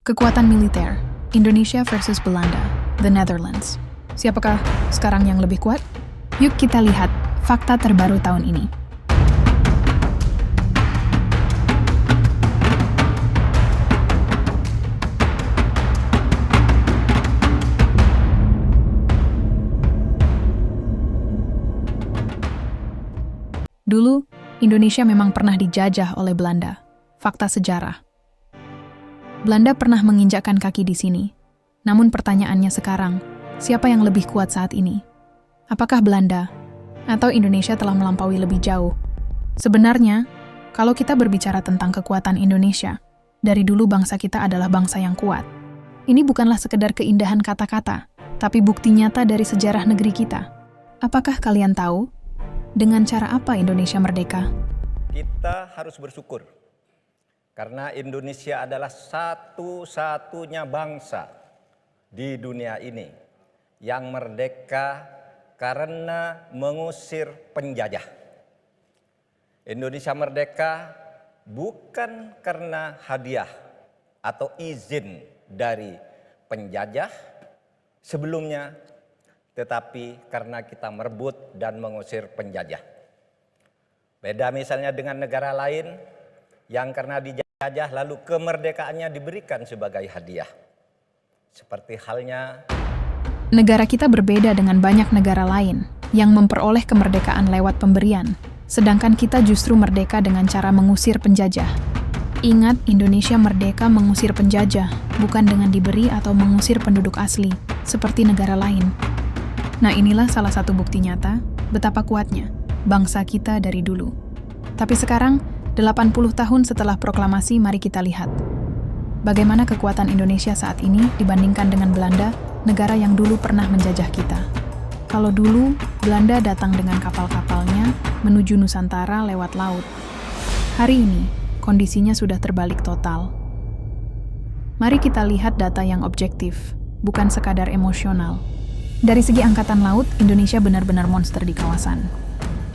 Kekuatan militer, Indonesia versus Belanda, The Netherlands. Siapakah sekarang yang lebih kuat? Yuk kita lihat fakta terbaru tahun ini. Dulu, Indonesia memang pernah dijajah oleh Belanda. Fakta sejarah. Belanda pernah menginjakkan kaki di sini. Namun pertanyaannya sekarang, siapa yang lebih kuat saat ini? Apakah Belanda atau Indonesia telah melampaui lebih jauh? Sebenarnya, kalau kita berbicara tentang kekuatan Indonesia, dari dulu bangsa kita adalah bangsa yang kuat. Ini bukanlah sekedar keindahan kata-kata, tapi bukti nyata dari sejarah negeri kita. Apakah kalian tahu dengan cara apa Indonesia merdeka? Kita harus bersyukur karena Indonesia adalah satu-satunya bangsa di dunia ini yang merdeka karena mengusir penjajah. Indonesia merdeka bukan karena hadiah atau izin dari penjajah sebelumnya, tetapi karena kita merebut dan mengusir penjajah. Beda misalnya dengan negara lain yang karena dijajah lalu kemerdekaannya diberikan sebagai hadiah. Seperti halnya negara kita berbeda dengan banyak negara lain yang memperoleh kemerdekaan lewat pemberian, sedangkan kita justru merdeka dengan cara mengusir penjajah. Ingat, Indonesia merdeka mengusir penjajah, bukan dengan diberi atau mengusir penduduk asli, seperti negara lain. Nah, inilah salah satu bukti nyata betapa kuatnya bangsa kita dari dulu. Tapi sekarang, 80 tahun setelah proklamasi, mari kita lihat bagaimana kekuatan Indonesia saat ini dibandingkan dengan Belanda, negara yang dulu pernah menjajah kita. Kalau dulu, Belanda datang dengan kapal-kapalnya menuju Nusantara lewat laut. Hari ini, kondisinya sudah terbalik total. Mari kita lihat data yang objektif, bukan sekadar emosional. Dari segi angkatan laut, Indonesia benar-benar monster di kawasan.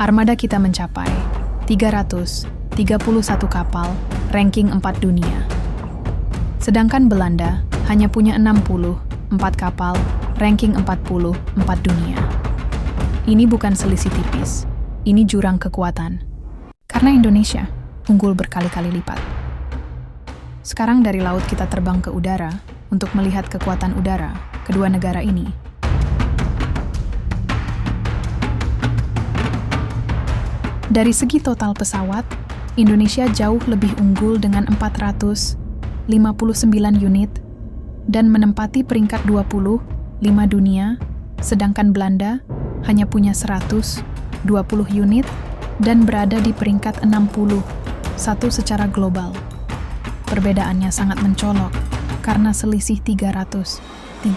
Armada kita mencapai 331 kapal, ranking 4 dunia. Sedangkan Belanda hanya punya 64 kapal, ranking 44 dunia. Ini bukan selisih tipis, ini jurang kekuatan. Karena Indonesia unggul berkali-kali lipat. Sekarang dari laut kita terbang ke udara untuk melihat kekuatan udara kedua negara ini. Dari segi total pesawat, Indonesia jauh lebih unggul dengan 459 unit dan menempati peringkat 25 dunia, sedangkan Belanda hanya punya 120 unit dan berada di peringkat 61 secara global. Perbedaannya sangat mencolok karena selisih 339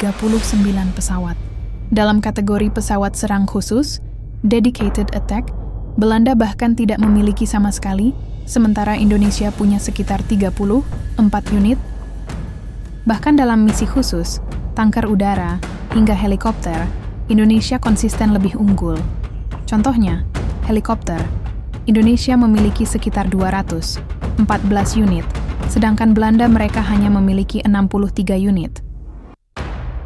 pesawat. Dalam kategori pesawat serang khusus, Dedicated Attack, Belanda bahkan tidak memiliki sama sekali, sementara Indonesia punya sekitar 34 unit. Bahkan dalam misi khusus, tanker udara, hingga helikopter, Indonesia konsisten lebih unggul. Contohnya, helikopter, Indonesia memiliki sekitar 214 unit, sedangkan Belanda mereka hanya memiliki 63 unit.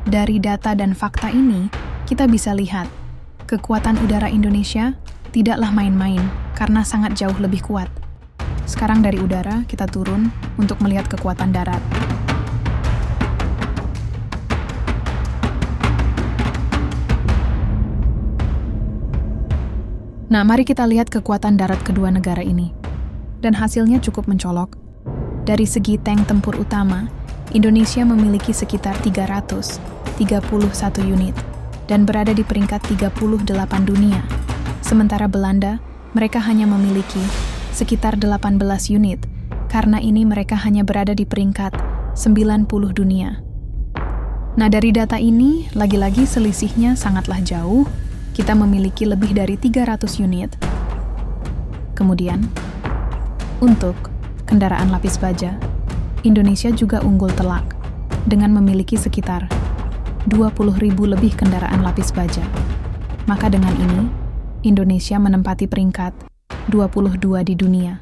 Dari data dan fakta ini, kita bisa lihat, kekuatan udara Indonesia tidaklah main-main karena sangat jauh lebih kuat. Sekarang dari udara, kita turun untuk melihat kekuatan darat. Nah, mari kita lihat kekuatan darat kedua negara ini. Dan hasilnya cukup mencolok. Dari segi tank tempur utama, Indonesia memiliki sekitar 331 unit dan berada di peringkat 38 dunia. Sementara Belanda, mereka hanya memiliki sekitar 18 unit, karena ini mereka hanya berada di peringkat 90 dunia. Nah, dari data ini, lagi-lagi selisihnya sangatlah jauh. Kita memiliki lebih dari 300 unit. Kemudian, untuk kendaraan lapis baja, Indonesia juga unggul telak, dengan memiliki sekitar 20.000 lebih kendaraan lapis baja. Maka dengan ini, Indonesia menempati peringkat 22 di dunia.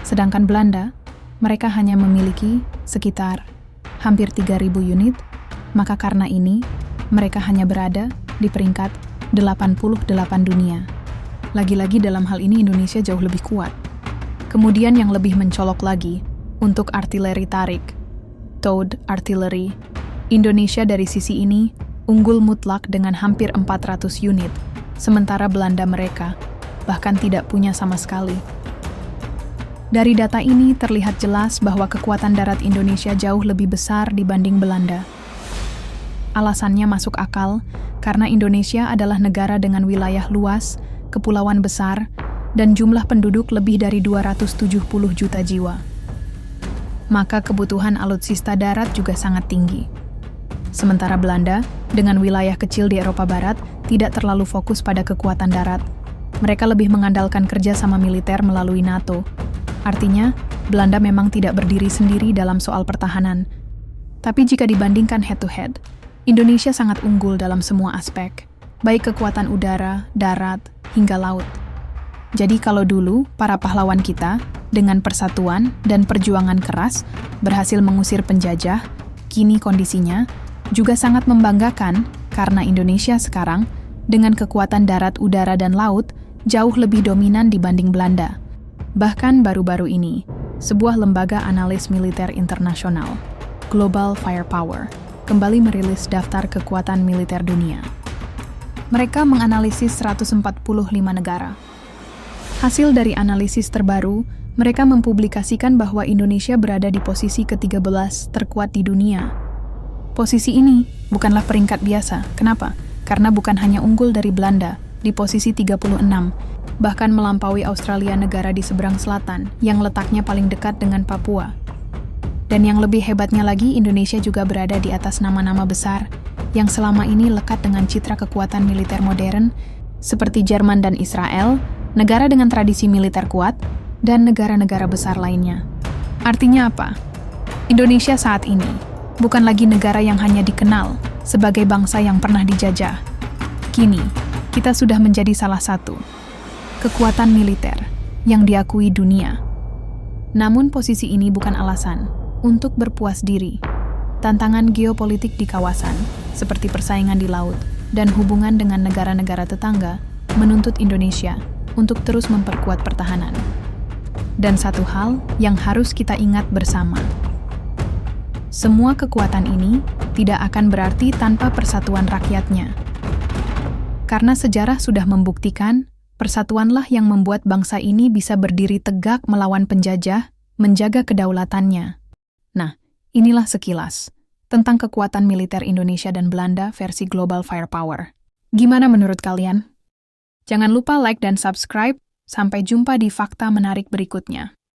Sedangkan Belanda, mereka hanya memiliki sekitar hampir 3.000 unit, maka karena ini, mereka hanya berada di peringkat 88 dunia. Lagi-lagi dalam hal ini Indonesia jauh lebih kuat. Kemudian yang lebih mencolok lagi, untuk artileri tarik, towed artillery, Indonesia dari sisi ini unggul mutlak dengan hampir 400 unit, sementara Belanda mereka bahkan tidak punya sama sekali. Dari data ini terlihat jelas bahwa kekuatan darat Indonesia jauh lebih besar dibanding Belanda. Alasannya masuk akal karena Indonesia adalah negara dengan wilayah luas, kepulauan besar, dan jumlah penduduk lebih dari 270 juta jiwa. Maka kebutuhan alutsista darat juga sangat tinggi. Sementara Belanda, dengan wilayah kecil di Eropa Barat, tidak terlalu fokus pada kekuatan darat. Mereka lebih mengandalkan kerjasama militer melalui NATO. Artinya, Belanda memang tidak berdiri sendiri dalam soal pertahanan. Tapi jika dibandingkan head-to-head, Indonesia sangat unggul dalam semua aspek, baik kekuatan udara, darat, hingga laut. Jadi kalau dulu, para pahlawan kita, dengan persatuan dan perjuangan keras, berhasil mengusir penjajah, kini kondisinya juga sangat membanggakan karena Indonesia sekarang, dengan kekuatan darat, udara, dan laut, jauh lebih dominan dibanding Belanda. Bahkan baru-baru ini, sebuah lembaga analis militer internasional, Global Firepower, kembali merilis daftar kekuatan militer dunia. Mereka menganalisis 145 negara. Hasil dari analisis terbaru, mereka mempublikasikan bahwa Indonesia berada di posisi ke-13 terkuat di dunia. Posisi ini bukanlah peringkat biasa. Kenapa? Karena bukan hanya unggul dari Belanda, di posisi 36, bahkan melampaui Australia, negara di seberang selatan, yang letaknya paling dekat dengan Papua. Dan yang lebih hebatnya lagi, Indonesia juga berada di atas nama-nama besar yang selama ini lekat dengan citra kekuatan militer modern, seperti Jerman dan Israel, negara dengan tradisi militer kuat, dan negara-negara besar lainnya. Artinya apa? Indonesia saat ini bukan lagi negara yang hanya dikenal sebagai bangsa yang pernah dijajah. Kini, kita sudah menjadi salah satu kekuatan militer yang diakui dunia. Namun posisi ini bukan alasan untuk berpuas diri. Tantangan geopolitik di kawasan, seperti persaingan di laut dan hubungan dengan negara-negara tetangga, menuntut Indonesia untuk terus memperkuat pertahanan. Dan satu hal yang harus kita ingat bersama, semua kekuatan ini tidak akan berarti tanpa persatuan rakyatnya. Karena sejarah sudah membuktikan, persatuanlah yang membuat bangsa ini bisa berdiri tegak melawan penjajah, menjaga kedaulatannya. Nah, inilah sekilas tentang kekuatan militer Indonesia dan Belanda versi Global Firepower. Gimana menurut kalian? Jangan lupa like dan subscribe. Sampai jumpa di fakta menarik berikutnya.